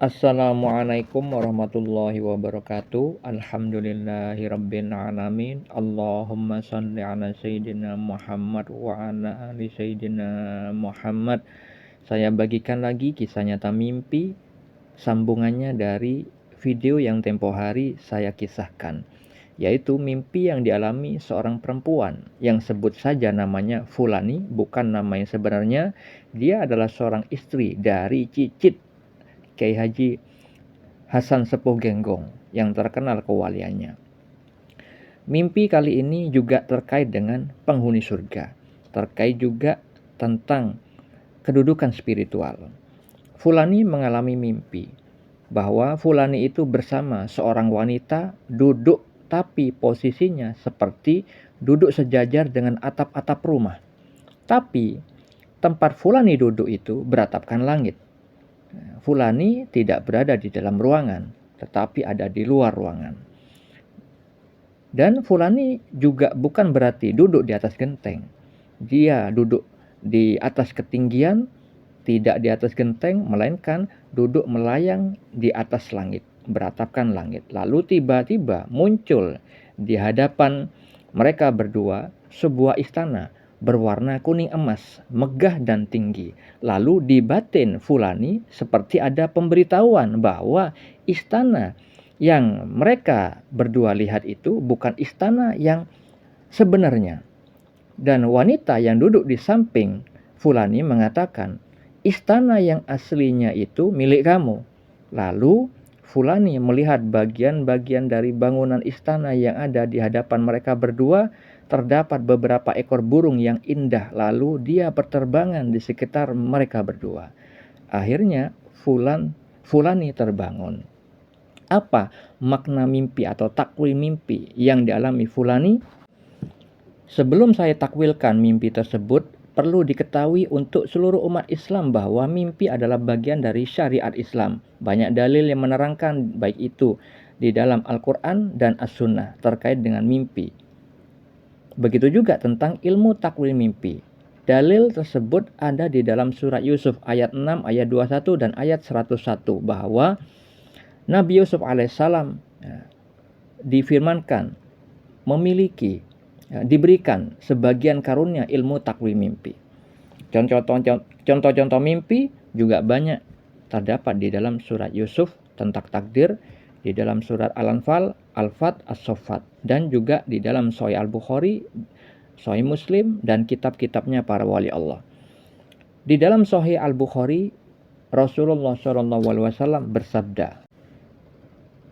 Assalamualaikum warahmatullahi wabarakatuh. Alhamdulillahirabbil alamin. Allahumma shalli ala sayyidina Muhammad wa ala ali sayyidina Muhammad. Saya bagikan lagi kisah nyata mimpi, sambungannya dari video yang tempo hari saya kisahkan, yaitu mimpi yang dialami seorang perempuan yang sebut saja namanya Fulani, bukan nama yang sebenarnya. Dia adalah seorang istri dari Cicit Kiai Haji Hasan Sepuh Genggong yang terkenal kewaliannya. Mimpi kali ini juga terkait dengan penghuni surga, terkait juga tentang kedudukan spiritual. Fulani mengalami mimpi bahwa Fulani itu bersama seorang wanita duduk, tapi posisinya seperti duduk sejajar dengan atap-atap rumah. Tapi tempat Fulani duduk itu beratapkan langit. Fulani tidak berada di dalam ruangan, tetapi ada di luar ruangan. Dan Fulani juga bukan berarti duduk di atas genteng. Dia duduk di atas ketinggian, tidak di atas genteng, melainkan duduk melayang di atas langit, beratapkan langit. Lalu tiba-tiba muncul di hadapan mereka berdua sebuah istana berwarna kuning emas, megah dan tinggi. Lalu di batin Fulani seperti ada pemberitahuan bahwa istana yang mereka berdua lihat itu bukan istana yang sebenarnya. Dan wanita yang duduk di samping Fulani mengatakan, istana yang aslinya itu milik kamu. Lalu Fulani melihat bagian-bagian dari bangunan istana yang ada di hadapan mereka berdua. Terdapat beberapa ekor burung yang indah, lalu dia berterbangan di sekitar mereka berdua. Akhirnya Fulani terbangun. Apa makna mimpi atau takwil mimpi yang dialami Fulani? Sebelum saya takwilkan mimpi tersebut, perlu diketahui untuk seluruh umat Islam bahwa mimpi adalah bagian dari syariat Islam. Banyak dalil yang menerangkan baik itu di dalam Al-Quran dan As-Sunnah terkait dengan mimpi. Begitu juga tentang ilmu takwil mimpi. Dalil tersebut ada di dalam surat Yusuf ayat 6, ayat 21 dan ayat 101 bahwa Nabi Yusuf alaihissalam difirmankan memiliki, diberikan sebagian karunia ilmu takwil mimpi. Contoh-contoh mimpi juga banyak terdapat di dalam surat Yusuf tentang takdir, di dalam surat Al-Anfal, Al-Fat, As-Saffat, dan juga di dalam Sahih Al-Bukhari, Sahih Muslim, dan kitab-kitabnya para wali Allah. Di dalam Sahih Al-Bukhari, Rasulullah SAW bersabda,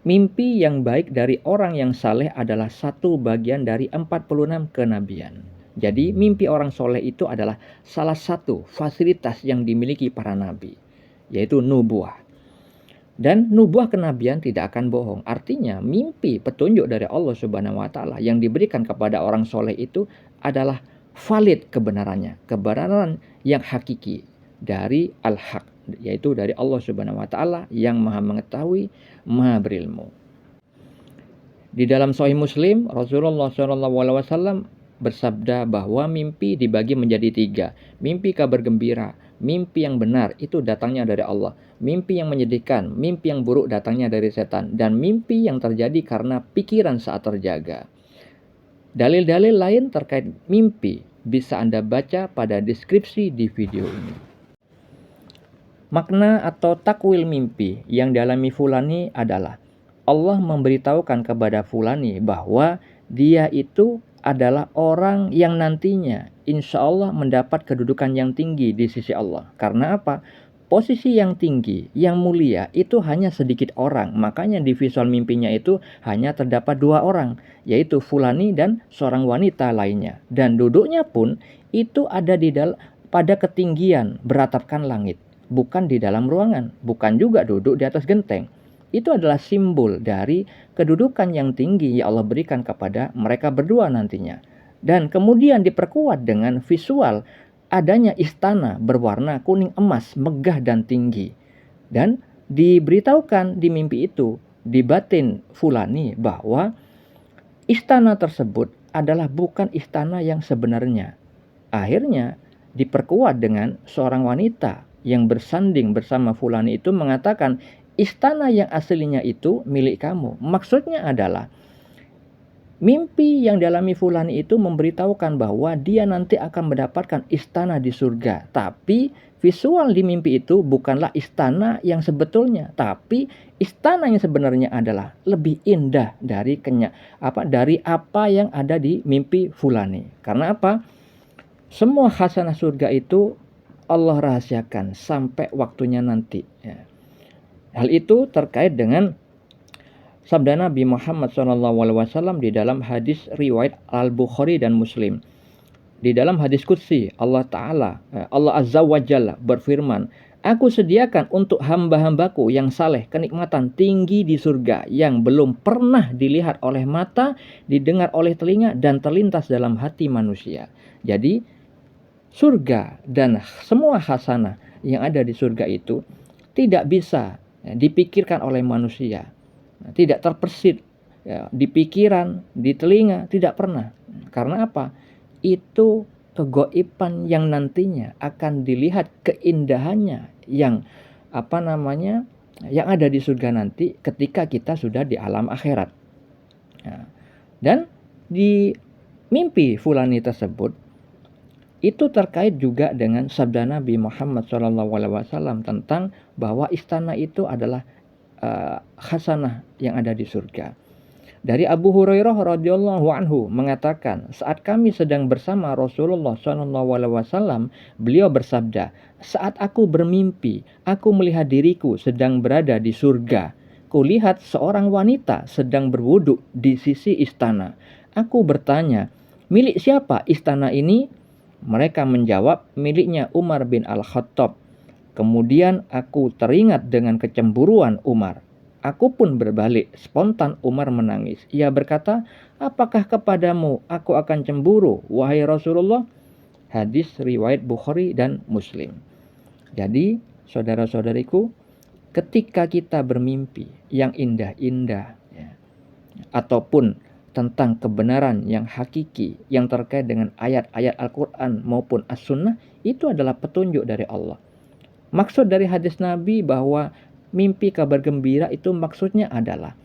mimpi yang baik dari orang yang saleh adalah satu bagian dari 46 kenabian. Jadi mimpi orang soleh itu adalah salah satu fasilitas yang dimiliki para nabi, yaitu nubuah. Dan nubuah kenabian tidak akan bohong. Artinya mimpi petunjuk dari Allah Subhanahu wa taala yang diberikan kepada orang soleh itu adalah valid kebenarannya, kebenaran yang hakiki dari al-haq, yaitu dari Allah Subhanahu wa taala yang Maha mengetahui, Maha berilmu. Di dalam Sahih Muslim, Rasulullah SAW bersabda bahwa mimpi dibagi menjadi 3. Mimpi kabar gembira, mimpi yang benar itu datangnya dari Allah. Mimpi yang menyedihkan, mimpi yang buruk datangnya dari setan. Dan mimpi yang terjadi karena pikiran saat terjaga. Dalil-dalil lain terkait mimpi bisa Anda baca pada deskripsi di video ini. Makna atau takwil mimpi yang dialami Fulani adalah Allah memberitahukan kepada Fulani bahwa dia itu adalah orang yang nantinya insya Allah mendapat kedudukan yang tinggi di sisi Allah. Karena apa? Posisi yang tinggi, yang mulia itu hanya sedikit orang. Makanya di visual mimpinya itu hanya terdapat 2 orang, yaitu Fulani dan seorang wanita lainnya. Dan duduknya pun itu ada pada ketinggian beratapkan langit, bukan di dalam ruangan, bukan juga duduk di atas genteng. Itu adalah simbol dari kedudukan yang tinggi yang Allah berikan kepada mereka berdua nantinya. Dan kemudian diperkuat dengan visual adanya istana berwarna kuning emas, megah dan tinggi. Dan diberitahukan di mimpi itu, di batin Fulani, bahwa istana tersebut adalah bukan istana yang sebenarnya. Akhirnya diperkuat dengan seorang wanita yang bersanding bersama Fulani itu mengatakan, istana yang aslinya itu milik kamu. Maksudnya adalah mimpi yang dialami fulan itu memberitahukan bahwa dia nanti akan mendapatkan istana di surga. Tapi visual di mimpi itu bukanlah istana yang sebetulnya, tapi istana yang sebenarnya adalah lebih indah dari dari apa yang ada di mimpi fulani. Karena apa? Semua khasanah surga itu Allah rahasiakan sampai waktunya nanti. Ya. Hal itu terkait dengan sabda Nabi Muhammad SAW di dalam hadis riwayat Al-Bukhari dan Muslim. Di dalam hadis qudsi Allah Azza wa Jalla berfirman, "Aku sediakan untuk hamba-hambaku yang saleh kenikmatan tinggi di surga yang belum pernah dilihat oleh mata, didengar oleh telinga, dan terlintas dalam hati manusia." Jadi surga dan semua hasanah yang ada di surga itu tidak bisa dipikirkan oleh manusia, tidak terpersit di pikiran, di telinga, tidak pernah. Karena apa? Itu kegoiban yang nantinya akan dilihat keindahannya yang yang ada di surga nanti ketika kita sudah di alam akhirat. Dan di mimpi fulani tersebut itu terkait juga dengan sabda Nabi Muhammad SAW tentang bahwa istana itu adalah khasanah yang ada di surga. Dari Abu Hurairah radhiyallahu anhu mengatakan, saat kami sedang bersama Rasulullah SAW, beliau bersabda, "Saat aku bermimpi, aku melihat diriku sedang berada di surga. Kulihat seorang wanita sedang berwudu di sisi istana. Aku bertanya, milik siapa istana ini?" Mereka menjawab, miliknya Umar bin Al-Khattab. Kemudian aku teringat dengan kecemburuan Umar. Aku pun berbalik, spontan Umar menangis. Ia berkata, "Apakah kepadamu aku akan cemburu, wahai Rasulullah?" Hadis riwayat Bukhari dan Muslim. Jadi, saudara-saudariku, ketika kita bermimpi yang indah-indah, ataupun tentang kebenaran yang hakiki yang terkait dengan ayat-ayat Al-Quran maupun As-Sunnah, itu adalah petunjuk dari Allah. Maksud dari hadis Nabi bahwa mimpi kabar gembira itu maksudnya adalah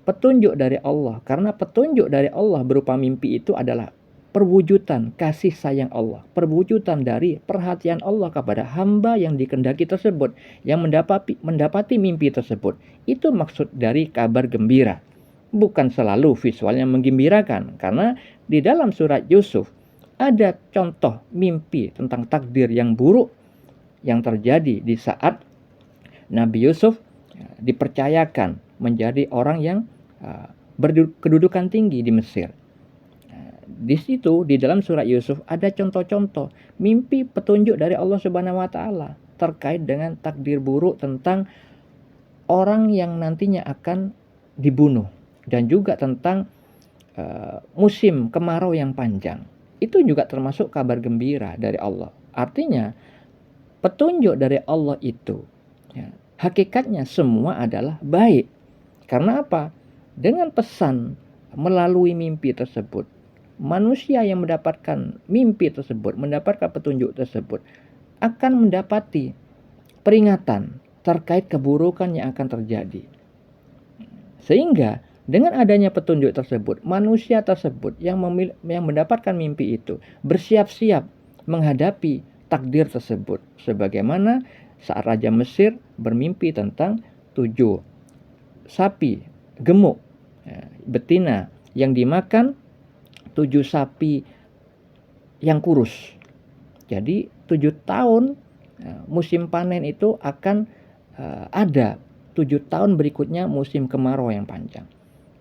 petunjuk dari Allah. Karena petunjuk dari Allah berupa mimpi itu adalah perwujudan kasih sayang Allah, perwujudan dari perhatian Allah kepada hamba yang dikehendaki tersebut, yang mendapati mimpi tersebut. Itu maksud dari kabar gembira. Bukan selalu visualnya menggembirakan, karena di dalam surat Yusuf ada contoh mimpi tentang takdir yang buruk yang terjadi di saat Nabi Yusuf dipercayakan menjadi orang yang berkedudukan tinggi di Mesir. Di situ di dalam surat Yusuf ada contoh-contoh mimpi petunjuk dari Allah Subhanahu wa taala terkait dengan takdir buruk tentang orang yang nantinya akan dibunuh, dan juga tentang musim kemarau yang panjang. Itu juga termasuk kabar gembira dari Allah. Artinya petunjuk dari Allah itu hakikatnya semua adalah baik. Karena apa? Dengan pesan melalui mimpi tersebut, manusia yang mendapatkan mimpi tersebut, mendapatkan petunjuk tersebut, akan mendapati peringatan terkait keburukan yang akan terjadi. Sehingga dengan adanya petunjuk tersebut, manusia tersebut yang mendapatkan mimpi itu bersiap-siap menghadapi takdir tersebut. Sebagaimana saat Raja Mesir bermimpi tentang 7 sapi gemuk betina yang dimakan 7 sapi yang kurus. Jadi 7 tahun musim panen itu akan ada 7 tahun berikutnya musim kemarau yang panjang.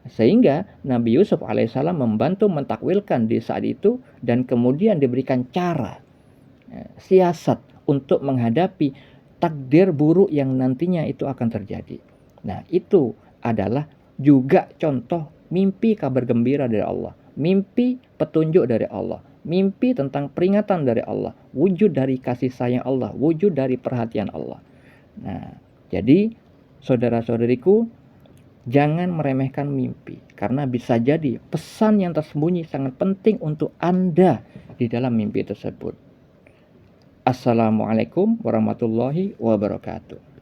Sehingga Nabi Yusuf alaihissalam membantu mentakwilkan di saat itu, dan kemudian diberikan cara, siasat untuk menghadapi takdir buruk yang nantinya itu akan terjadi. Nah, itu adalah juga contoh mimpi kabar gembira dari Allah, mimpi petunjuk dari Allah, mimpi tentang peringatan dari Allah, wujud dari kasih sayang Allah, wujud dari perhatian Allah. Nah, jadi saudara-saudariku, jangan meremehkan mimpi, karena bisa jadi pesan yang tersembunyi sangat penting untuk Anda di dalam mimpi tersebut. Assalamualaikum warahmatullahi wabarakatuh.